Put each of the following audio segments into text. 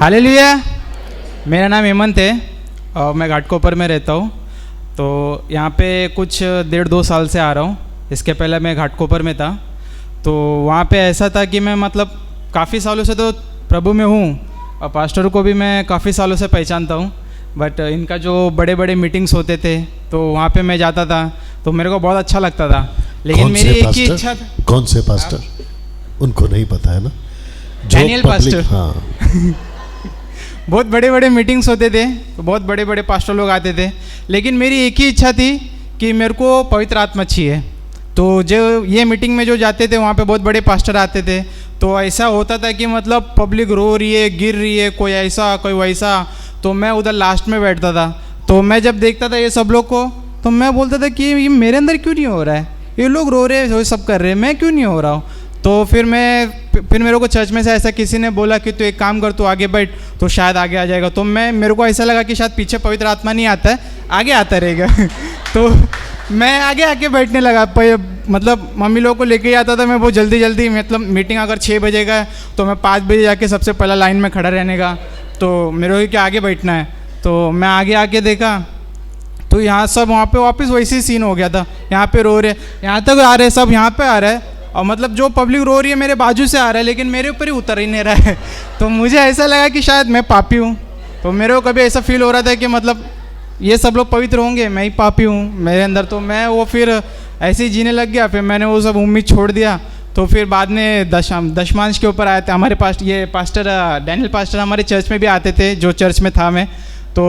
Hallelujah. मेरा नाम हेमंत है और मैं घाटकोपर में रहता हूँ। तो यहाँ पे कुछ 1.5-2 साल से आ रहा हूँ। इसके पहले मैं घाटकोपर में था। तो वहाँ पे ऐसा था कि मैं मतलब काफ़ी सालों से तो प्रभु में हूँ और पास्टर को भी मैं काफ़ी सालों से पहचानता हूँ। बट इनका जो बड़े बड़े मीटिंग्स होते थे तो वहाँ पे मैं जाता था तो मेरे को बहुत अच्छा लगता था। लेकिन मेरी एक ही इच्छा था। कौन से पास्टर? उनको नहीं पता है ना, डैनियल पास्टर। हाँ। बहुत बड़े बड़े मीटिंग्स होते थे तो बहुत बड़े बड़े पास्टर लोग आते थे। लेकिन मेरी एक ही इच्छा थी कि मेरे को पवित्र आत्मा चाहिए। तो जो ये मीटिंग में जो जाते थे वहाँ पे बहुत बड़े पास्टर आते थे तो ऐसा होता था कि मतलब पब्लिक रो रही है, गिर रही है, कोई ऐसा कोई वैसा। तो मैं उधर लास्ट में बैठता था। तो मैं जब देखता था ये सब लोग को तो मैं बोलता था कि ये मेरे अंदर क्यों नहीं हो रहा है, ये लोग रो रहे हैं, सब कर रहे हैं, मैं क्यों नहीं हो रहा हूँ। तो फिर मेरे को चर्च में से ऐसा किसी ने बोला कि तू एक काम कर, तू आगे बैठ तो शायद आगे आ जाएगा। तो मेरे को ऐसा लगा कि शायद पीछे पवित्र आत्मा नहीं आता है, आगे आता रहेगा। तो मैं आगे आके बैठने लगा। मतलब मम्मी लोगों को लेके आता था मैं बहुत जल्दी जल्दी। मतलब मीटिंग अगर 6 बजे का है तो मैं 5 बजे जाके सबसे पहला लाइन में खड़ा रहने का। तो मेरे को क्या आगे बैठना है। तो मैं आगे आके देखा तो यहाँ सब वहाँ पे वापस वैसे ही सीन हो गया था। यहाँ पे रो रहे, यहाँ तक आ रहे, सब यहाँ पे आ रहा है और मतलब जो पब्लिक रो रही है मेरे बाजू से आ रहा है लेकिन मेरे ऊपर ही उतर ही नहीं रहा है। तो मुझे ऐसा लगा कि शायद मैं पापी हूँ। तो मेरे को कभी ऐसा फील हो रहा था कि मतलब ये सब लोग पवित्र होंगे, मैं ही पापी हूँ मेरे अंदर। तो मैं वो फिर ऐसे ही जीने लग गया। फिर मैंने वो सब उम्मीद छोड़ दिया। तो फिर बाद में दशमांश के ऊपर आए थे हमारे पास। ये पास्टर डैनियल पास्टर हमारे चर्च में भी आते थे, जो चर्च में था मैं। तो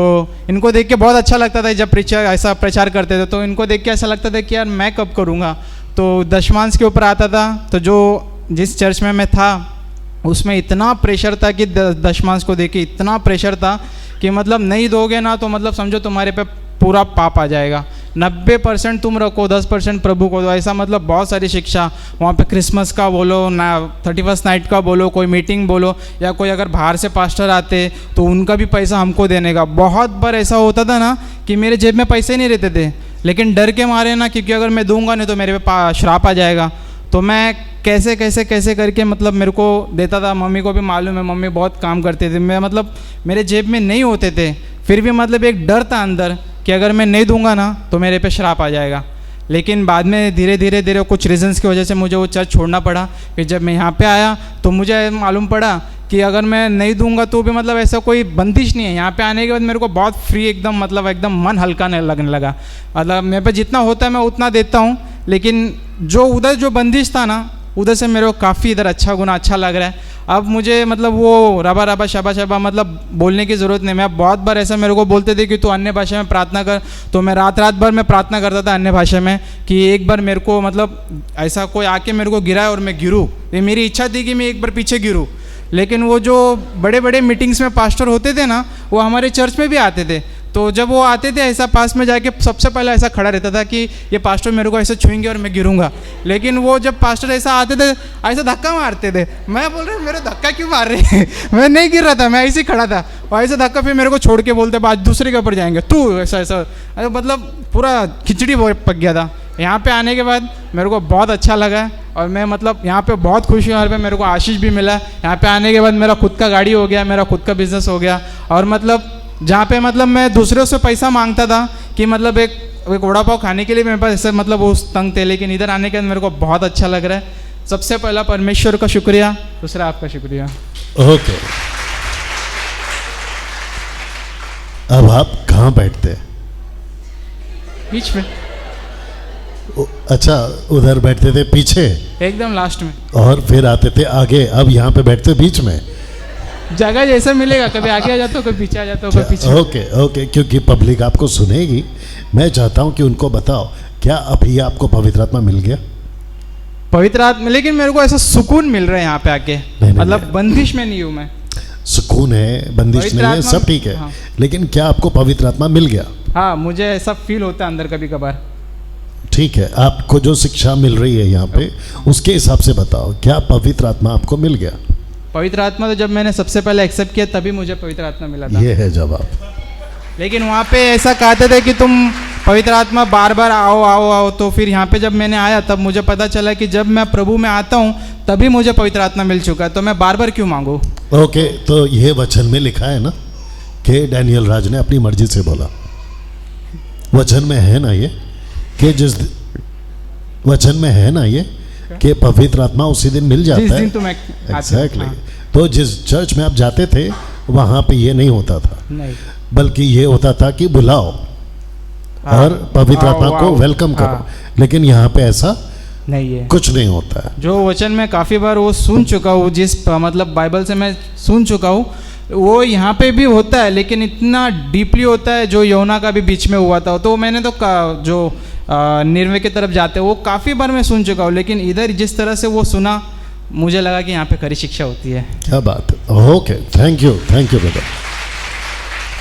इनको देख के बहुत अच्छा लगता था जब प्रीचर ऐसा प्रचार करते थे। तो इनको देख के ऐसा लगता था कि यार मैं कब करूँगा। तो दशमांश के ऊपर आता था। तो जो जिस चर्च में मैं था उसमें इतना प्रेशर था कि दशमांश को देख के इतना प्रेशर था कि मतलब नहीं दोगे ना तो मतलब समझो तुम्हारे पे पूरा पाप आ जाएगा। 90% तुम रखो, 10% प्रभु को दो, ऐसा मतलब बहुत सारी शिक्षा। वहाँ पे क्रिसमस का बोलो ना, 31st नाइट का बोलो, कोई मीटिंग बोलो या कोई अगर बाहर से पास्टर आते तो उनका भी पैसा हमको देने का। बहुत बार ऐसा होता था ना कि मेरे जेब में पैसे नहीं रहते थे लेकिन डर के मारे ना, क्योंकि अगर मैं दूंगा नहीं तो मेरे पे श्राप आ जाएगा। तो मैं कैसे करके मतलब मेरे को देता था। मम्मी को भी मालूम है, मम्मी बहुत काम करते थे। मैं मतलब मेरे जेब में नहीं होते थे फिर भी मतलब एक डर था अंदर कि अगर मैं नहीं दूंगा ना तो मेरे पे श्राप आ जाएगा। लेकिन बाद में धीरे धीरे कुछ रीजंस की वजह से मुझे वो चर्च छोड़ना पड़ा। फिर जब मैं यहाँ पे आया तो मुझे मालूम पड़ा कि अगर मैं नहीं दूंगा तो भी मतलब ऐसा कोई बंदिश नहीं है। यहाँ पे आने के बाद मेरे को बहुत फ्री एकदम मतलब एकदम मन हल्का लगने लगा। मतलब मेरे पे जितना होता है मैं उतना देता हूँ। लेकिन जो उधर जो बंदिश था ना उधर से मेरे को काफ़ी इधर अच्छा लग रहा है। अब मुझे मतलब वो रबा शबा मतलब बोलने की ज़रूरत नहीं। मैं बहुत बार ऐसा मेरे को बोलते थे कि तू अन्य भाषा में प्रार्थना कर। तो मैं रात भर मैं प्रार्थना करता था अन्य भाषा में कि एक बार मेरे को मतलब ऐसा कोई आके मेरे को गिराए और मैं गिरूँ। ये मेरी इच्छा थी कि मैं एक बार पीछे गिरूँ। लेकिन वो जो बड़े बड़े मीटिंग्स में पास्टर होते थे ना वो हमारे चर्च में भी आते थे। तो जब वो आते थे ऐसा पास में जाके सबसे पहले ऐसा खड़ा रहता था कि ये पास्टर मेरे को ऐसे छुएंगे और मैं गिरूंगा। लेकिन वो जब पास्टर ऐसा आते थे ऐसा धक्का मारते थे। मैं बोल रहा मेरे धक्का क्यों मार रहे हैं। मैं नहीं गिर रहा था, मैं ऐसे ही खड़ा था और ऐसा धक्का फिर मेरे को छोड़ के बोलते बाद दूसरे के ऊपर जाएंगे तू ऐसा मतलब पूरा खिचड़ी पक गया था। यहाँ पे आने के बाद मेरे को बहुत अच्छा लगा और मैं मतलब यहाँ पे बहुत खुश हूँ। यहाँ पे मेरे को आशीष भी मिला। यहाँ पे आने के बाद मेरा खुद का गाड़ी हो गया, मेरा खुद का बिजनेस हो गया। और मतलब जहाँ पे मतलब मैं दूसरों से पैसा मांगता था कि मतलब एक वड़ा पाव खाने के लिए मेरे पास ऐसे मतलब वो तंग थे, लेकिन इधर आने के बाद मेरे को बहुत अच्छा लग रहा है। सबसे पहला परमेश्वर का शुक्रिया, दूसरा आपका शुक्रिया। ओके, अब आप कहाँ बैठते हैं? बीच में। अच्छा, उधर बैठते थे पीछे एकदम लास्ट में और फिर आते थे आगे। अब यहाँ पे बैठते बीच में। जगह जैसा मिलेगा, कभी आगे आ जाता हूँ, कभी पीछे आ जाता हूँ, कभी पीछे। ओके, क्योंकि पब्लिक आपको सुनेगी। मैं चाहता हूँ कि उनको बताओ क्या अभी आपको पवित्र आत्मा मिल गया? पवित्र आत्मा, लेकिन मेरे को ऐसा सुकून मिल रहा है यहाँ पे आके। मतलब बंदिश में नहीं हूँ मैं। सुकून है, बंदिश नहीं है, सब ठीक है। हाँ। लेकिन क्या आपको पवित्र आत्मा मिल गया? हाँ, मुझे ऐसा फील होता है अंदर कभी कभार। ठीक है, आपको जो शिक्षा मिल रही है यहाँ पे उसके हिसाब से बताओ, क्या पवित्र आत्मा आपको मिल गया? पवित्र आत्मा तो जब मैंने सबसे पहले एक्सेप्ट किया तभी मुझे पवित्र आत्मा मिला था। ये है जवाब। लेकिन वहाँ पे ऐसा कहते थे कि तुम पवित्र आत्मा बार बार आओ आओ आओ, तो फिर यहाँ पे जब मैंने आया तब मुझे पता चला कि जब मैं प्रभु में आता हूँ तभी मुझे पवित्र आत्मा मिल चुका है, तो मैं बार बार क्यों मांगूँ। ओके, तो ये वचन में लिखा है ना कि डैनियल राज ने अपनी मर्जी से बोला, वचन में है ना ये कि जिस वचन में है ना ये कि पवित्र आत्मा उसी दिन मिल जाता है। जिस दिन तो मैं एग्जैक्टली। तो जिस चर्च में आप जाते थे वहां पे ये नहीं होता था, नहीं, बल्कि ये होता था कि बुलाओ और पवित्र आत्मा को वेलकम करो, लेकिन यहाँ पे ऐसा नहीं है, कुछ नहीं होता है। जो वचन में काफ़ी बार वो सुन चुका हूँ, जिस मतलब बाइबल से मैं सुन चुका हूँ, वो यहाँ पे भी होता है, लेकिन इतना डीपली होता है जो यौना का भी बीच में हुआ था। तो मैंने तो जो निर्णय की तरफ जाते वो काफ़ी बार मैं सुन चुका हूँ, लेकिन इधर जिस तरह से वो सुना मुझे लगा कि यहाँ पे खरी शिक्षा होती है। क्या बात है। Okay, thank you brother.